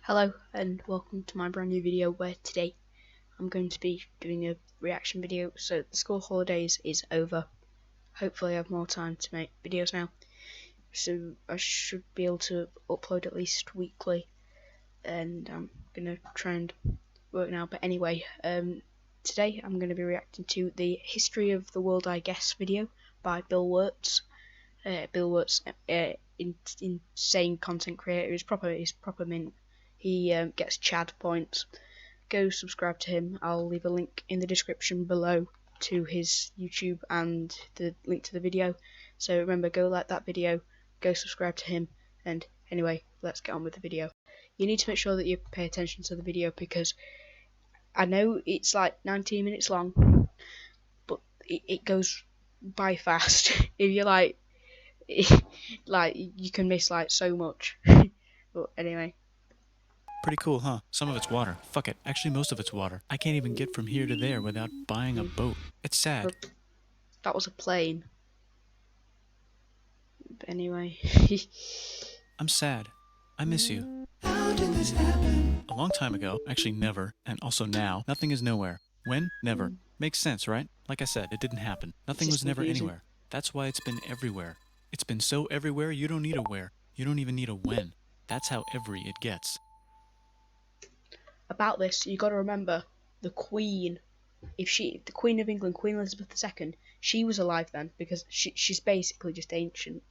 Hello and welcome to my brand new video where today I'm going to be doing a reaction video. So the school holidays is over. Hopefully I have more time to make videos now. So I should be able to upload at least weekly, and I'm going to try and work now. But anyway, today I'm going to be reacting to the History of the World I Guess video by Bill Wurtz. Bill Wurtz, insane content creator, is proper mint. He gets Chad points. Go subscribe to him. I'll leave a link in the description below to his YouTube and the link to the video. So remember, go like that video, go subscribe to him, and anyway, let's get on with the video. You need to make sure that you pay attention to the video because I know it's like 19 minutes long, but it goes by fast. If you're like you can miss like so much. But anyway. Pretty cool, huh? Some of it's water. Fuck it. Actually, most of it's water. I can't even get from here to there without buying a boat. It's sad. That was a plane. But anyway. I'm sad. I miss you. How did this happen? A long time ago. Actually, never. And also now. Nothing is nowhere. When? Never. Makes sense, right? Like I said, it didn't happen. Nothing was never anywhere. That's why it's been everywhere. It's been so everywhere, you don't need a where. You don't even need a when. That's how every it gets. About this, you got to remember the Queen. The Queen of England, Queen Elizabeth II, she was alive then because she's basically just ancient.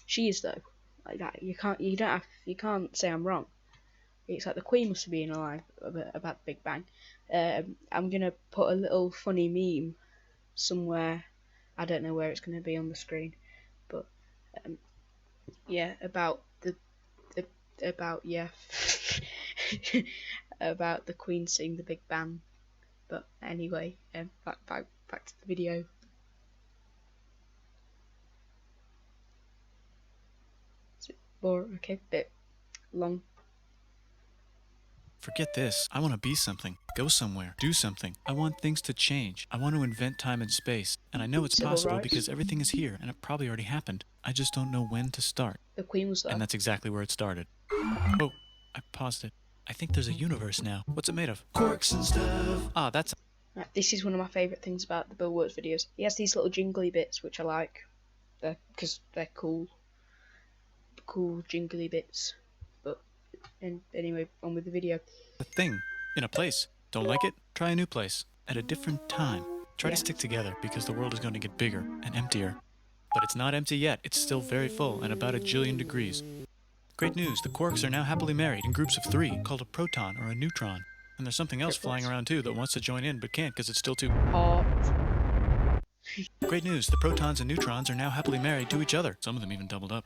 She is though, like that. You can't say I'm wrong. It's like the Queen must have been alive about the Big Bang. I'm gonna put a little funny meme somewhere. I don't know where it's gonna be on the screen, but yeah, about about the Queen seeing the Big Bang. But anyway, back to the video. Is it boring? Okay, bit long. Forget this. I want to be something. Go somewhere. Do something. I want things to change. I want to invent time and space. And I know it's possible because everything is here and it probably already happened. I just don't know when to start. The Queen was there. And that's exactly where it started. Oh, I paused it. I think there's a universe now. What's it made of? Corks and stuff. Ah, that's... Right, this is one of my favourite things about the Bill Wurtz videos. He has these little jingly bits which I like. Because they're cool. Cool jingly bits. But anyway, on with the video. A thing. In a place. Don't like it? Try a new place. At a different time. Try to stick together because the world is going to get bigger and emptier. But it's not empty yet. It's still very full and about 1 jillion degrees. Great news, the quarks are now happily married in groups of 3, called a proton or a neutron. And there's something else flying around too that wants to join in but can't because it's still too hot. Great news, the protons and neutrons are now happily married to each other. Some of them even doubled up.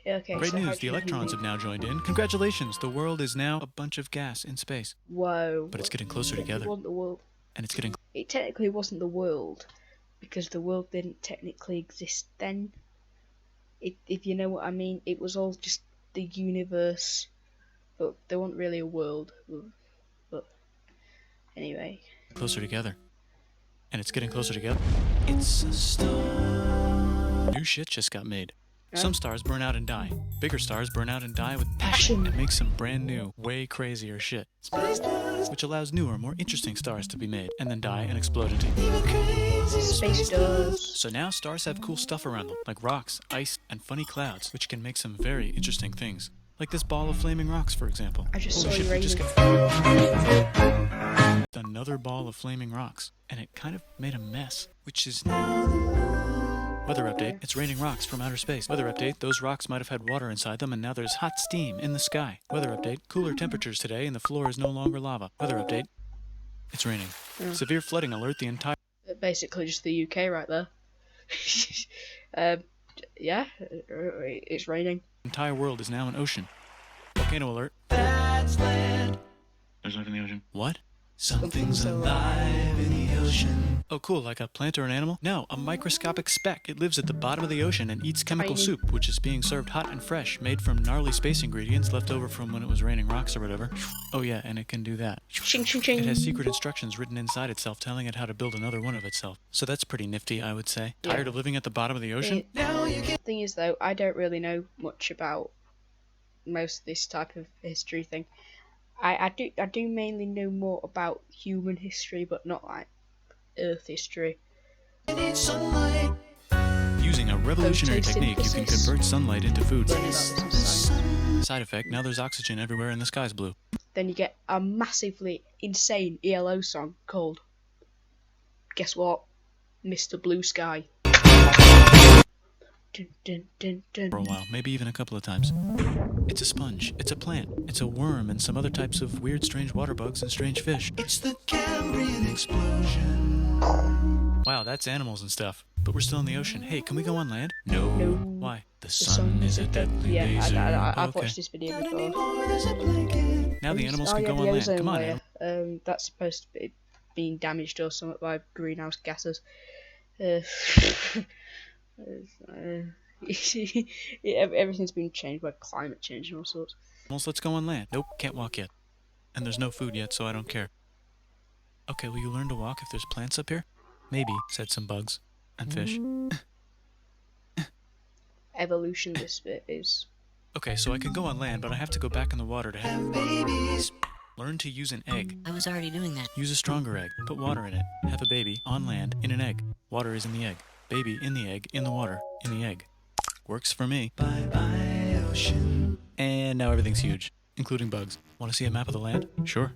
Okay, Great news, the electrons have now joined in. Congratulations, the world is now a bunch of gas in space. Whoa. But it's getting closer together. It wasn't the world. And it's getting... It technically wasn't the world, because the world didn't technically exist then. If you know what I mean, it was all just the universe, but there wasn't really a world. But anyway, closer together, and it's getting closer together. It's a star. New shit just got made. Some stars burn out and die. Bigger stars burn out and die with passion and make some brand new, way crazier shit. Space dust, which allows newer, more interesting stars to be made, and then die and explode into even crazy space dust. So now stars have cool stuff around them, like rocks, ice, and funny clouds, which can make some very interesting things. Like this ball of flaming rocks, for example. I just Holy saw shit, you we just got another ball of flaming rocks, and it kind of made a mess, which is now... Weather update, it's raining rocks from outer space. Weather update, those rocks might have had water inside them and now there's hot steam in the sky. Weather update, cooler temperatures today and the floor is no longer lava. Weather update, it's raining. Severe flooding alert the entire... Basically just the UK right there. Yeah, it's raining. The entire world is now an ocean. Volcano alert. That's land. There's life in the ocean. What? Something's alive in the ocean. Oh cool, like a plant or an animal? No, a microscopic speck. It lives at the bottom of the ocean and eats chemical soup, which is being served hot and fresh, made from gnarly space ingredients left over from when it was raining rocks or whatever. Oh yeah, and it can do that. Ching, ching, ching. It has secret instructions written inside itself telling it how to build another one of itself. So that's pretty nifty, I would say. Tired of living at the bottom of the ocean? The thing is though, I don't really know much about most of this type of history thing. I do mainly know more about human history, but not like Earth history. Using a revolutionary technique, you can convert sunlight into food. Learning about this in science. Side effect, now there's oxygen everywhere and the sky's blue. Then you get a massively insane ELO song called, guess what? Mr. Blue Sky. Dun, dun, dun, dun. For a while, maybe even a couple of times. It's a sponge, it's a plant, it's a worm, and some other types of weird, strange water bugs and strange fish. It's the Cambrian explosion. Wow, that's animals and stuff. But we're still in the ocean. Hey, can we go on land? No. No. Why? The sun is a deadly laser. Yeah, I've Okay. watched this video before. Now the animals can go on land. Come on, layer. That's supposed to be being damaged or something by greenhouse gases. Everything's been changed by climate change and all sorts. Let's go on land. Nope, can't walk yet. And there's no food yet, so I don't care. Okay, will you learn to walk if there's plants up here? Maybe, said some bugs. And fish. Evolution, this bit is. Okay, so I can go on land, but I have to go back in the water to have babies. Learn to use an egg. I was already doing that. Use a stronger egg. Put water in it. Have a baby on land in an egg. Water is in the egg. Baby in the egg, in the water, in the egg. Works for me. Bye-bye, ocean. And now everything's huge, including bugs. Want to see a map of the land? Sure.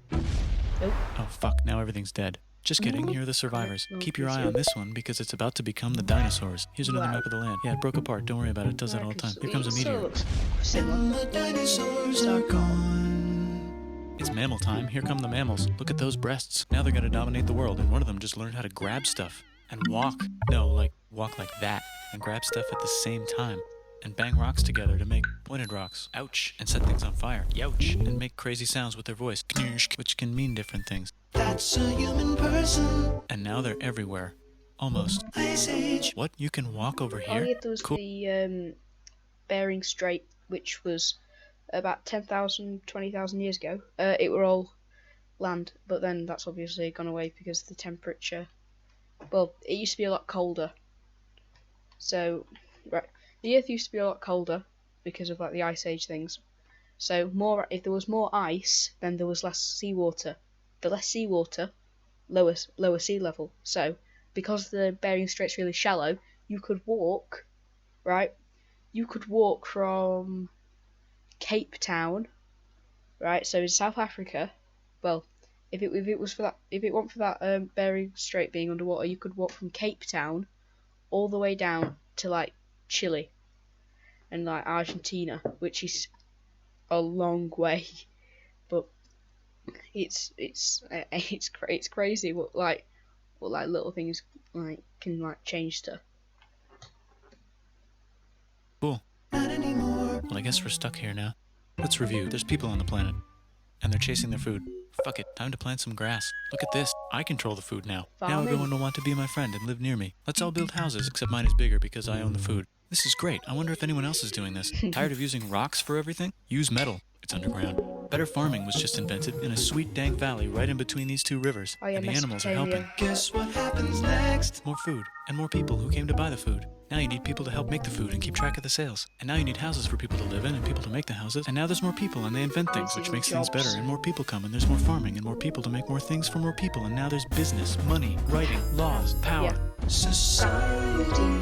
Nope. Oh, fuck. Now everything's dead. Just kidding. Here are the survivors. Keep your eye on this one because it's about to become the dinosaurs. Here's another map of the land. Yeah, it broke apart. Don't worry about it. It does that all the time. Here comes a meteor. Similar. The dinosaurs are gone. It's mammal time. Here come the mammals. Look at those breasts. Now they're going to dominate the world, and one of them just learned how to grab stuff and walk. No, like walk like that and grab stuff at the same time. And bang rocks together to make pointed rocks. Ouch. And set things on fire. Youch. And make crazy sounds with their voice. Knirsch, which can mean different things. That's a human person. And now they're everywhere. Almost. Ice Age. What? You can walk over here? Oh yeah, there was cool. the Bering Strait, which was about 10,000, 20,000 years ago. It were all land, but then that's obviously gone away because the temperature. Well, it used to be a lot colder. So, right. The Earth used to be a lot colder because of like the Ice Age things. So if there was more ice, then there was less seawater. The less seawater, lower sea level. So because the Bering Strait's really shallow, you could walk, right? You could walk from Cape Town, right? So in South Africa, well, if it weren't for that Bering Strait being underwater, you could walk from Cape Town all the way down to like Chile and like Argentina, which is a long way, but it's crazy what little things like can like change stuff. Cool. Not anymore. Well, I guess we're stuck here now. Let's review. There's people on the planet, and they're chasing their food. Fuck it, time to plant some grass. Look at this. I control the food now. Now Farming. everyone will want to be my friend and live near me. Let's all build houses, except mine is bigger because I own the food. This is great. I wonder if anyone else is doing this. Tired of using rocks for everything? Use metal. It's underground. Better farming was just invented in a sweet dank valley right in between these two rivers. Oh yeah, and the animals are helping. Mesopotamia. Guess what happens next? More food, and more people who came to buy the food. Now you need people to help make the food and keep track of the sales. And now you need houses for people to live in and people to make the houses. And now there's more people and they invent things, which makes things better. And more people come and there's more farming and more people to make more things for more people. And now there's business, money, writing, laws, power, society.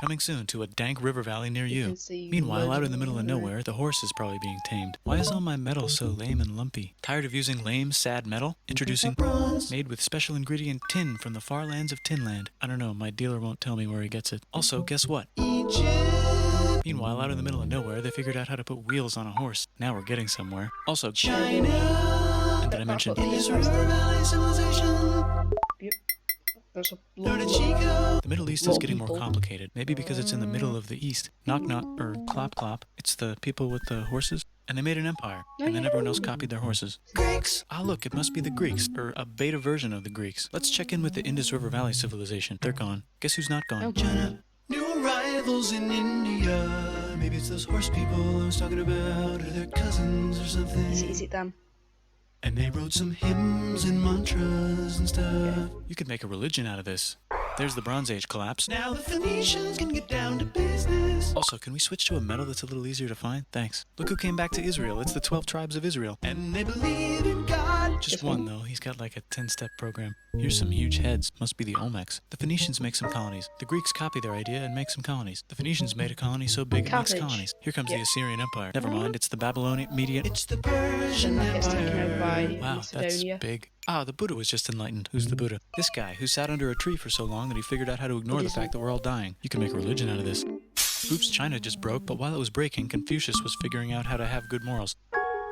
Coming soon to a dank river valley near you. Meanwhile, out in the middle of nowhere, the horse is probably being tamed. Why is all my metal so lame and lumpy? Tired of using lame, sad metal? Introducing bronze, made with special ingredient tin from the far lands of Tinland. I don't know, my dealer won't tell me where he gets it. Also, guess what? Egypt. Meanwhile, out in the middle of nowhere, they figured out how to put wheels on a horse. Now we're getting somewhere. Also, China. And did I mention Indus River Valley civilization? Yep. There's a The Middle East is getting more complicated. Maybe because it's in the middle of the East. Knock knock, or clop clop. It's the people with the horses. And they made an empire. And then everyone else copied their horses. Greeks! Ah, look, it must be the Greeks. Or a beta version of the Greeks. Let's check in with the Indus River Valley civilization. They're gone. Guess who's not gone? China. New arrivals in India. Maybe it's those horse people I was talking about. Or their cousins or something. Is it them? And they wrote some hymns and mantras and stuff. You could make a religion out of this. There's the Bronze Age collapse. Now the Phoenicians can get down to business. Also, can we switch to a metal that's a little easier to find? Thanks. Look who came back to Israel. It's the 12 tribes of Israel. And they believe in God. Just one, though. He's got like a 10-step program. Here's some huge heads. Must be the Olmecs. The Phoenicians make some colonies. The Greeks copy their idea and make some colonies. The Phoenicians made a colony so big it makes colonies. Here comes the Assyrian Empire. Never mind, it's the Babylonian Median. It's the Persian Empire. Wow, that's big. Ah, the Buddha was just enlightened. Who's the Buddha? This guy who sat under a tree for so long that he figured out how to ignore the fact that we're all dying. You can make a religion out of this. Oops, China just broke, but while it was breaking, Confucius was figuring out how to have good morals.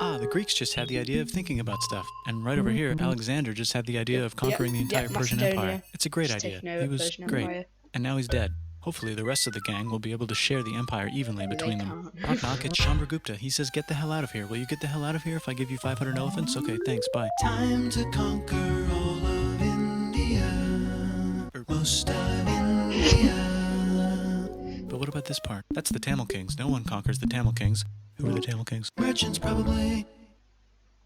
Ah, the Greeks just had the idea of thinking about stuff. And right over here, Alexander just had the idea of conquering the entire Persian Empire. It's a great idea. He was great. And now he's dead. Hopefully the rest of the gang will be able to share the empire evenly between them. Knock knock, it's Chandragupta. He says, get the hell out of here. Will you get the hell out of here if I give you 500 elephants? Okay, thanks, bye. Time to conquer all of India. Or most of India. But what about this part? That's the Tamil Kings. No one conquers the Tamil Kings. Who are the Tamil Kings? Merchants, probably.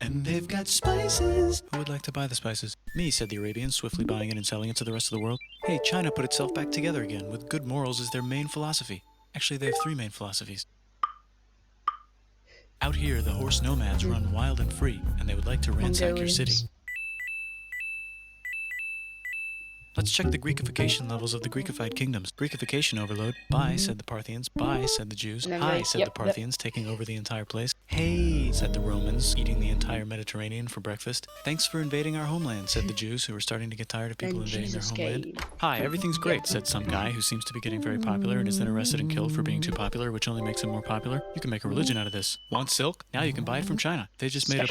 And they've got spices. Who would like to buy the spices? Me, said the Arabians, swiftly buying it and selling it to the rest of the world. Hey, China put itself back together again, with good morals as their main philosophy. Actually, they have 3 main philosophies. Out here, the horse nomads run wild and free, and they would like to ransack your city. Let's check the Greekification levels of the Greekified kingdoms. Greekification overload. Bye, said the Parthians. Bye, said the Jews. Hi, said the Parthians, taking over the entire place. Hey, said the Romans, eating the entire Mediterranean for breakfast. Thanks for invading our homeland, said the Jews, who were starting to get tired of people invading their homeland. Hi, everything's great, said some guy who seems to be getting very popular and is then arrested and killed for being too popular, which only makes him more popular. You can make a religion out of this. Want silk? Now you can buy it from China. They just made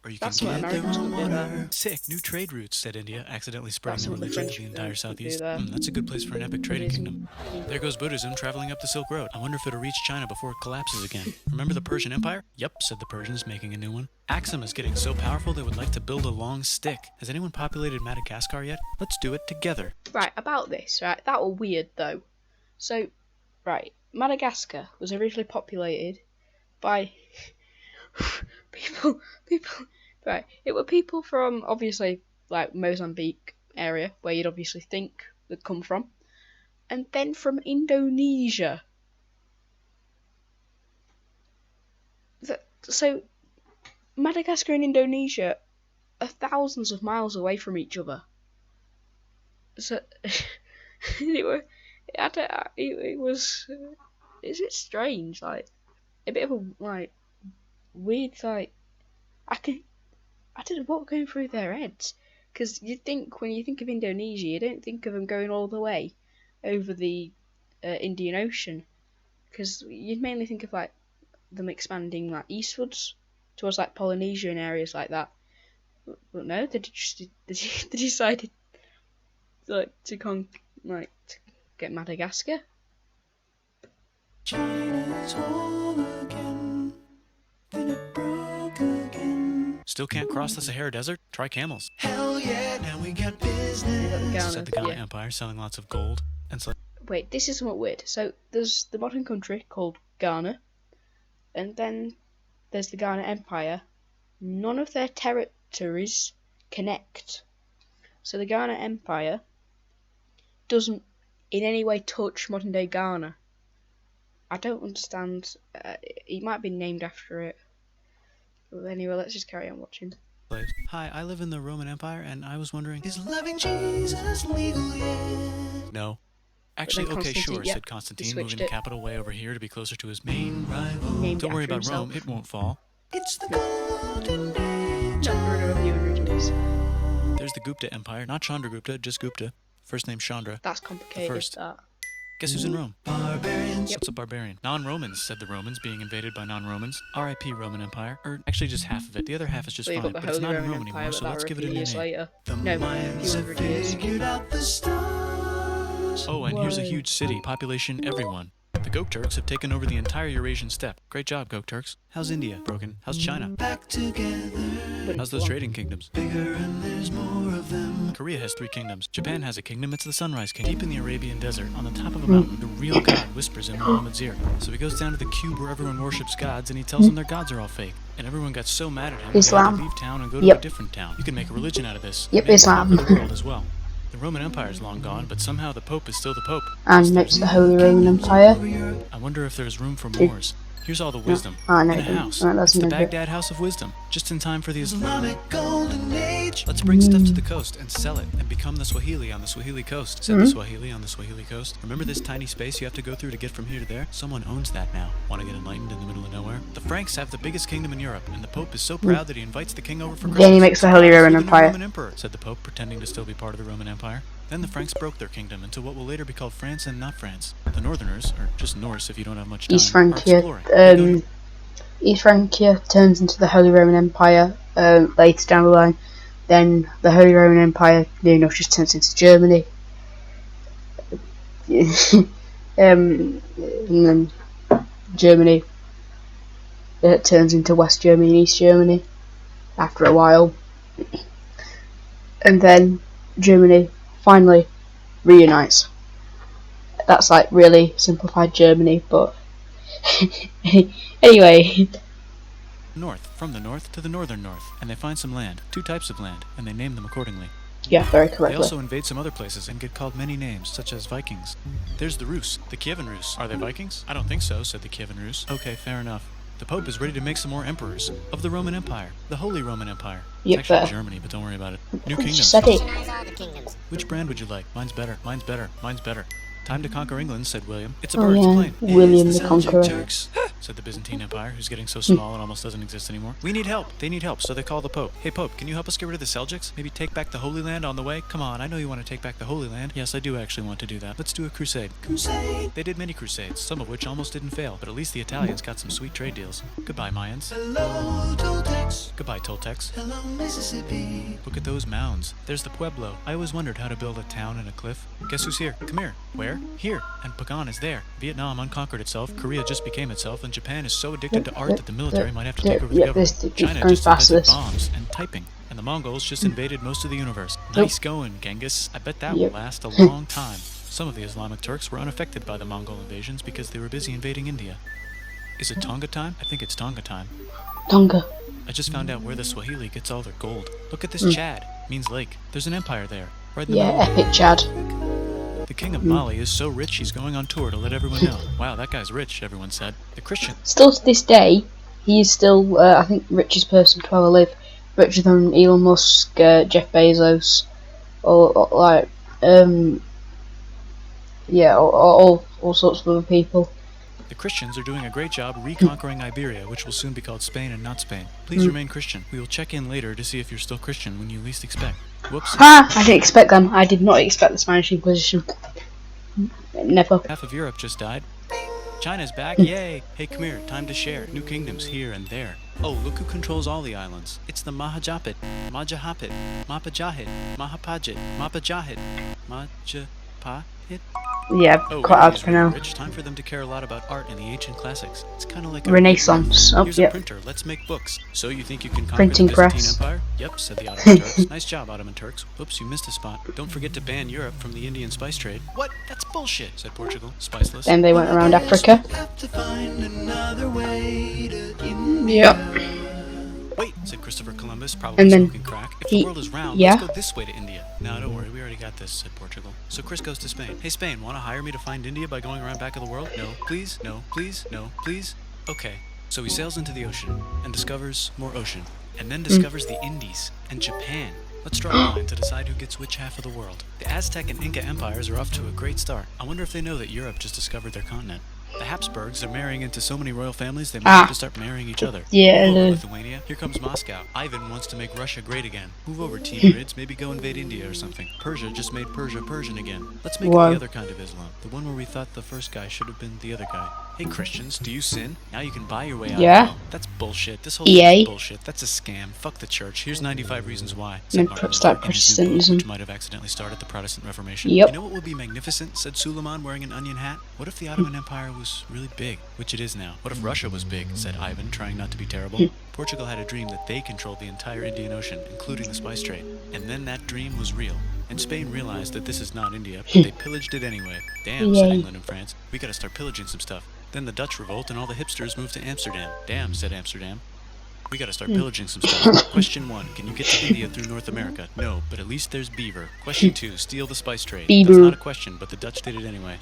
Or you can get their own water. Sick, new trade routes, said India, accidentally spreading their religion to the entire southeast. That's a good place for an epic trading kingdom. There goes Buddhism traveling up the Silk Road. I wonder if it'll reach China before it collapses again. Remember the Persian Empire? Yep, said the Persians, making a new one. Axum is getting so powerful they would like to build a long stick. Has anyone populated Madagascar yet? Let's do it together. Right, about this, right, that was weird though. So, right, Madagascar was originally populated by people, right, it were people from, obviously, like, Mozambique area, where you'd obviously think they'd come from, and then from Indonesia. So, Madagascar and Indonesia are thousands of miles away from each other. So, it was, is it strange, like, a bit of a, like, weird, like, I don't know what going through their heads, because you think, when you think of Indonesia, you don't think of them going all the way over the Indian Ocean, because you'd mainly think of, like, them expanding, like, eastwards towards, like, Polynesia and areas like that. But no, they decided, like, to get Madagascar. China's home again, then it broke again. Still can't cross the Sahara Desert? Try camels. Hell yeah, now we got business. Said the Ghana Empire, selling lots of gold and Wait, this is somewhat weird. So there's the modern country called Ghana, and then there's the Ghana Empire. None of their territories connect. So the Ghana Empire doesn't in any way touch modern day Ghana. I don't understand. It might be named after it. But anyway, let's just carry on watching. slaves. Hi, I live in the Roman Empire, and I was wondering, Is loving Jesus legal yet? No. Actually, okay, sure, said Constantine, moving the capital way over here to be closer to his main rival. Don't worry about Rome, it won't fall. It's the golden age. There's the Gupta Empire, not Chandragupta, just Gupta. First name Chandra. That's complicated. First. Guess who's in Rome? Barbarians. What's a barbarian? Non-Romans, said the Romans, being invaded by non-Romans. R.I.P. Roman Empire. Or actually just half of it. The other half is just fine, but it's not in Rome anymore, so let's give it a new name. The Mayans have figured out the stars. Oh, and here's a huge city. Population, everyone. The Gok Turks have taken over the entire Eurasian steppe. Great job, Gok Turks. How's India? Broken. How's China? Back together. How's those trading kingdoms? Bigger and there's more of them. Korea has 3 kingdoms. Japan has a kingdom, it's the Sunrise Kingdom. Deep in the Arabian desert, on the top of a mountain, the real God whispers in Muhammad's ear. So he goes down to the cube where everyone worships gods, and he tells them their gods are all fake. And everyone got so mad at him, they had to leave town and go to a different town. You can make a religion out of this. Yep, Maybe Islam. conquer the world as well. The Roman Empire is long gone, but somehow the Pope is still the Pope. And next the Holy Roman Empire. I wonder if there's room for wars. Here's all the wisdom. Oh, no, in a house. that's It's the no good. Baghdad House of Wisdom. Just in time for the Islamic golden age. Let's bring stuff to the coast and sell it and become the Swahili on the Swahili coast, said the Swahili on the Swahili coast. Remember this tiny space you have to go through to get from here to there? Someone owns that now. Want to get enlightened in the middle of nowhere? The Franks have the biggest kingdom in Europe, and the Pope is so proud that he invites the king over for Christmas. Then he makes the Holy Roman You're the new Empire. Roman Emperor, said the Pope, pretending to still be part of the Roman Empire. Then the Franks broke their kingdom into what will later be called France and not France. The Northerners, or just Norse if you don't have much time, East are Francia. exploring. They go East Francia turns into the Holy Roman Empire later down the line. Then the Holy Roman Empire near enough just turns into Germany. And then Germany turns into West Germany and East Germany after a while. And then Germany finally reunites. That's like really simplified Germany, but anyway. north, from the north to the northern north, and they find some land, 2 types of land, and they name them accordingly. Yeah, very They correctly. also invade some other places and get called many names, such as Vikings. There's the Rus, the Kievan Rus. Are they Vikings? I don't think so, said the Kievan Rus. Okay, fair enough. The Pope is ready to make some more emperors of the Roman Empire, the Holy Roman Empire. Yep, It's actually Germany, but don't worry about it. New Just kingdoms. said it. Which brand would you like? Mine's better. Mine's better. Mine's better. Time to conquer England, said William. It's a Oh bird, it's a yeah, plane. William It's the Seljuk Conqueror. Turks, said the Byzantine Empire, who's getting so small it almost doesn't exist anymore. We need help. They need help, so they call the Pope. Hey Pope, can you help us get rid of the Seljuks? Maybe take back the Holy Land on the way? Come on, I know you want to take back the Holy Land. Yes, I do actually want to do that. Let's do a crusade. Crusade. They did many crusades, some of which almost didn't fail, but at least the Italians got some sweet trade deals. Goodbye, Mayans. Hello, Toltecs. Goodbye, Toltecs. Hello, Mississippi. Look at those mounds. There's the Pueblo. I always wondered how to build a town in a cliff. Guess who's here? Come here. Where? Here. And Pagan is there. Vietnam unconquered itself, Korea just became itself, and Japan is so addicted to art that the military might have to take over the government. China just invented bombs and typing. And the Mongols just invaded most of the universe. Nice going, Genghis. I bet that will last a long time. Some of the Islamic Turks were unaffected by the Mongol invasions because they were busy invading India. Is it Tonga time? I think it's Tonga time. Tonga. I just found out where the Swahili gets all their gold. Look at this Chad. Means lake. There's an empire there. Right in the Yeah, middle. epic Chad. The king of Mali is so rich he's going on tour to let everyone know. Wow, that guy's rich, everyone said. The Christian. Still to this day, he is still, I think, richest person to ever live. Richer than Elon Musk, Jeff Bezos, or like, yeah, all sorts of other people. The Christians are doing a great job reconquering Iberia, which will soon be called Spain and not Spain. Please remain Christian. We will check in later to see if you're still Christian when you least expect. Whoops. Ha! I didn't expect them. I did not expect the Spanish Inquisition. Never. Half of Europe just died. China's back, yay! Hey, come here, time to share. New kingdoms here and there. Oh, look who controls all the islands. It's the Mahajapit, Majapahit, Mapajahit, Mahapajit, Mapajahit, Majapahit. Yeah, Oh, quite hard Italy's to really pronounce. rich. Time for them to care a lot about art and the ancient classics. It's kind of like a Renaissance. Oh, Here's a yeah. printer. Let's make books. So you think you can conquer Printing the Byzantine press. Empire? Yep, said the Ottoman Turks. Nice job, Ottoman Turks. Whoops, you missed a spot. Don't forget to ban Europe from the Indian spice trade. What? That's bullshit, said Portugal. Spiceless. Then they went around Africa. Have to find another way to Yep. Wait, said Christopher Columbus, probably And then smoking crack. If he- the world is round, yeah. let's go this way to India. No, don't worry, we already got this, said Portugal. So Chris goes to Spain. Hey, Spain, want to hire me to find India by going around back of the world? No, please, no, please, no, please. Okay. So he sails into the ocean and discovers more ocean. And then discovers the Indies and Japan. Let's draw a line to decide who gets which half of the world. The Aztec and Inca empires are off to a great start. I wonder if they know that Europe just discovered their continent. The Habsburgs are marrying into so many royal families they might have to start marrying each other. Yeah, Move over, the- Lithuania. Here comes Moscow. Ivan wants to make Russia great again. Move over, Timurids. Maybe go invade India or something. Persia just made Persia Persian again. Let's make it Whoa. the other kind of Islam. The one where we thought the first guy should have been the other guy. Hey Christians, do you sin? Now you can buy your way out Yeah. of hell. That's bullshit. This whole EA. thing is bullshit. That's a scam. Fuck the church. Here's 95 reasons why, said And Martin start Luther in his new book, Protestantism. which might have accidentally started the Protestant Reformation. Yep. You know what would be magnificent, said Suleiman wearing an onion hat? What if the Ottoman Empire was really big, which it is now? What if Russia was big, said Ivan, trying not to be terrible? Portugal had a dream that they controlled the entire Indian Ocean, including the spice trade. And then that dream was real. And Spain realized that this is not India, but they pillaged it anyway. Damn, said Yay. England and France. We gotta start pillaging some stuff. Then the Dutch revolt and all the hipsters moved to Amsterdam. Damn, said Amsterdam. We gotta start pillaging some stuff. Question 1, can you get to India through North America? No, but at least there's beaver. Question 2, steal the spice trade. Beaver. That's not a question, but the Dutch did it anyway.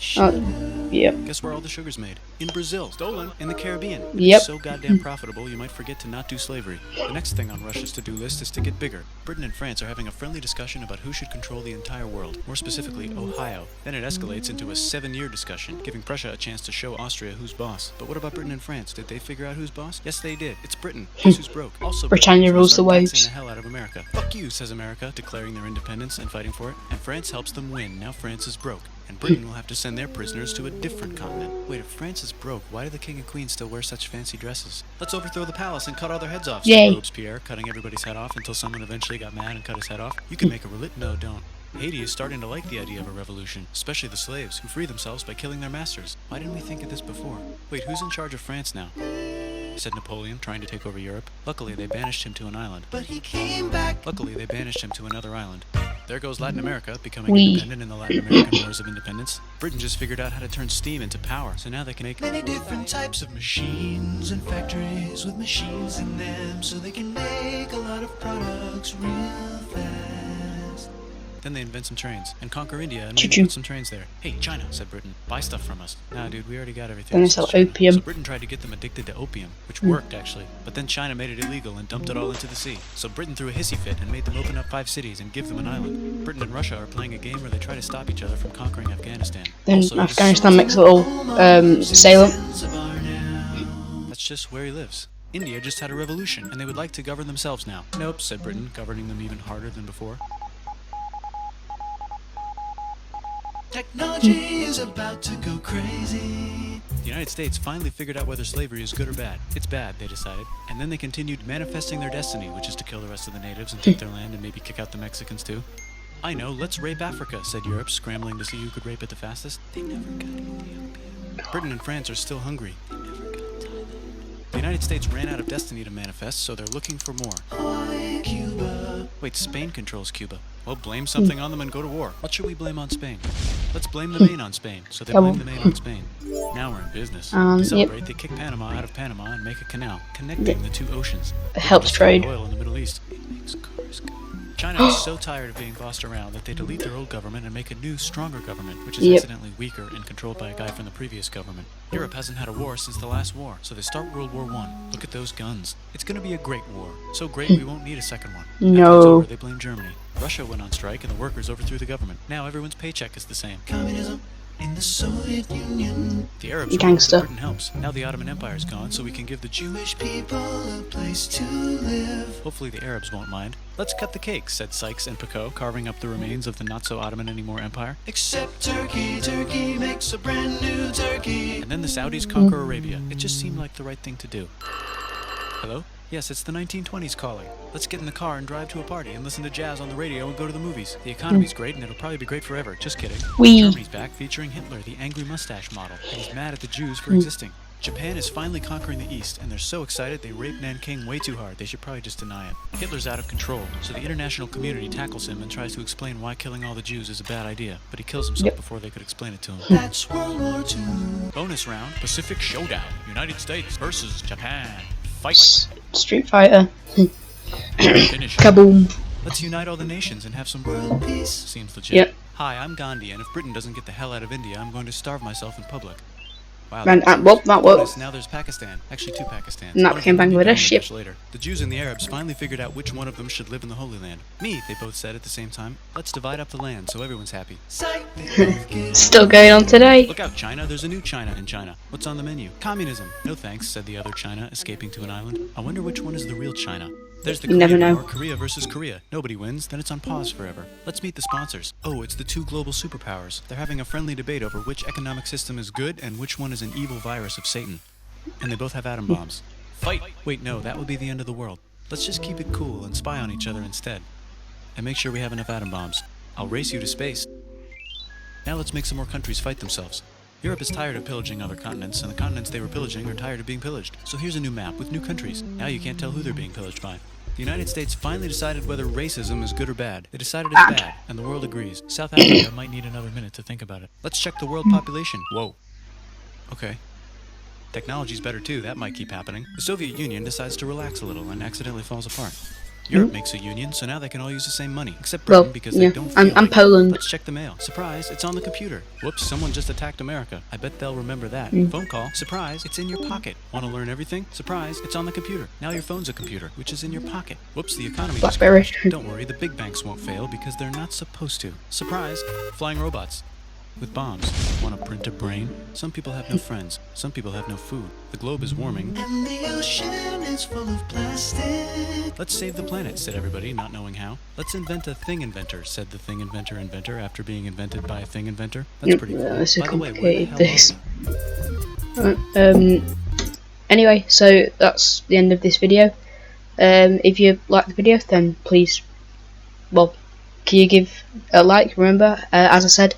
Yep. Guess where all the sugar's made? In Brazil. Stolen. In the Caribbean. Yep. It's so goddamn profitable, you might forget to not do slavery. The next thing on Russia's to-do list is to get bigger. Britain and France are having a friendly discussion about who should control the entire world, more specifically, Ohio. Then it escalates into a 7-year discussion, giving Prussia a chance to show Austria who's boss. But what about Britain and France? Did they figure out who's boss? Yes, they did. It's Britain. Guess who's broke? Also Britannia rules the taxing waves. the hell out of America. Fuck you, says America, declaring their independence and fighting for it. And France helps them win. Now France is broke. And Britain will have to send their prisoners to a different continent. Wait, if France is broke, why do the king and queen still wear such fancy dresses? Let's overthrow the palace and cut all their heads off, Yay. said Robespierre, cutting everybody's head off until someone eventually got mad and cut his head off. You can make a No, don't. Haiti is starting to like the idea of a revolution, especially the slaves, who free themselves by killing their masters. Why didn't we think of this before? Wait, who's in charge of France now? Said Napoleon, trying to take over Europe. Luckily, they banished him to an island. But he came back. Luckily, they banished him to another island. There goes Latin America, becoming Wee. independent in the Latin American Wars of Independence. Britain just figured out how to turn steam into power, so now they can make Many different types of machines and factories with machines in them, so they can make a lot of products real fast. Then they invent some trains and conquer India and Choo-choo. maybe put some trains there. Hey, China, said Britain, buy stuff from us. Nah, dude, we already got everything. Then they says sell China. opium. So Britain tried to get them addicted to opium, which worked actually. But then China made it illegal and dumped it all into the sea. So Britain threw a hissy fit and made them open up 5 cities and give them an island. Britain and Russia are playing a game where they try to stop each other from conquering Afghanistan. Then Also, this- Afghanistan makes a little Salem. That's just where he lives. India just had a revolution, and they would like to govern themselves now. Nope, said Britain, governing them even harder than before. Technology is about to go crazy. The United States finally figured out whether slavery is good or bad. It's bad, they decided. And then they continued manifesting their destiny, which is to kill the rest of the natives and take their land and maybe kick out the Mexicans too. I know, let's rape Africa, said Europe, scrambling to see who could rape it the fastest. They never got Ethiopia. Britain and France are still hungry. They never got Thailand. The United States ran out of destiny to manifest, so they're looking for more. Hawaii, Cuba. Wait, Spain controls Cuba. Well, blame something on them and go to war. What should we blame on Spain? Let's blame the Maine on Spain. So they blame the Maine on Spain. Now we're in business. To celebrate, they kick Panama out of Panama and make a canal, connecting the 2 oceans. It helps trade. Oil in the Middle East. It makes cars go. China is so tired of being bossed around that they delete their old government and make a new, stronger government, which is incidentally weaker and controlled by a guy from the previous government. Europe hasn't had a war since the last war, so they start World War I. Look at those guns. It's gonna be a great war. So great we won't need a second one. After it's No. over, they blame Germany. Russia went on strike and the workers overthrew the government. Now everyone's paycheck is the same. Communism in the Soviet Union. The Arabs rule, Gangster. but Britain helps. Now the Ottoman Empire's gone, so we can give the Jewish people a place to live. Hopefully the Arabs won't mind. Let's cut the cake, said Sykes and Picot, carving up the remains of the not-so-Ottoman-anymore empire. Except Turkey. Turkey makes a brand new Turkey. And then the Saudis conquer Arabia. It just seemed like the right thing to do. Hello? Yes, it's the 1920s calling. Let's get in the car and drive to a party and listen to jazz on the radio and go to the movies. The economy's great and it'll probably be great forever. Just kidding. Wee. Germany's back featuring Hitler, the angry mustache model. And he's mad at the Jews for existing. Japan is finally conquering the East, and they're so excited they raped Nanking way too hard. They should probably just deny it. Hitler's out of control, so the international community tackles him and tries to explain why killing all the Jews is a bad idea, but he kills himself before they could explain it to him. That's World War II. Bonus round, Pacific Showdown, United States versus Japan. Fight. Street Fighter. Finish. Kaboom. Let's unite all the nations and have some World peace. Seems legit. Yep. Hi, I'm Gandhi, and if Britain doesn't get the hell out of India, I'm going to starve myself in public. Wow. And well, that worked. Now there's Pakistan. Actually, 2 Pakistans. And that One of became them will be Bangladesh, yep. Bangladesh later. The Jews and the Arabs finally figured out which one of them should live in the Holy Land. Me, they both said at the same time. Let's divide up the land so everyone's happy. Psych, they both get Still going on today. Look out, China. There's a new China in China. What's on the menu? Communism. No thanks, said the other China, escaping to an island. I wonder which one is the real China. There's the You never Korean know. War, Korea versus Korea. Nobody wins, then it's on pause forever. Let's meet the sponsors. Oh, it's the two global superpowers. They're having a friendly debate over which economic system is good and which one is an evil virus of Satan. And they both have atom bombs. Fight! Wait, no, that would be the end of the world. Let's just keep it cool and spy on each other instead. And make sure we have enough atom bombs. I'll race you to space. Now let's make some more countries fight themselves. Europe is tired of pillaging other continents, and the continents they were pillaging are tired of being pillaged. So here's a new map with new countries. Now you can't tell who they're being pillaged by. The United States finally decided whether racism is good or bad. They decided it's bad, and the world agrees. South Africa might need another minute to think about it. Let's check the world population. Whoa. Okay. Technology's better too, that might keep happening. The Soviet Union decides to relax a little and accidentally falls apart. Europe makes a union, so now they can all use the same money, except Britain because they don't feel I'm like Poland. Let's check the mail. Surprise, it's on the computer. Whoops, someone just attacked America. I bet they'll remember that. Phone call. Surprise, it's in your pocket. Want to learn everything? Surprise, it's on the computer. Now your phone's a computer, which is in your pocket. Whoops, the economy just BlackBerry. crashed. Don't worry, the big banks won't fail because they're not supposed to. Surprise, flying robots. With bombs. Want to print a brain? Some people have no friends. Some people have no food. The globe is warming. And the ocean is full of plastic. Let's save the planet, said everybody, not knowing how. Let's invent a thing inventor, said the thing inventor after being invented by a thing inventor. That's pretty cool. That's so By the way, where the hell complicated, are we? Anyway, so that's the end of this video. If you like the video, then please, well, can you give a like? Remember, as I said,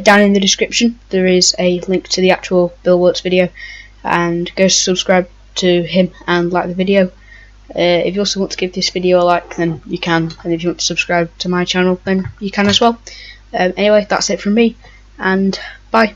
down in the description there is a link to the actual Bill Wurtz video, and go subscribe to him and like the video. If you also want to give this video a like, then you can, and if you want to subscribe to my channel, then you can as well. Anyway, that's it from me, and bye.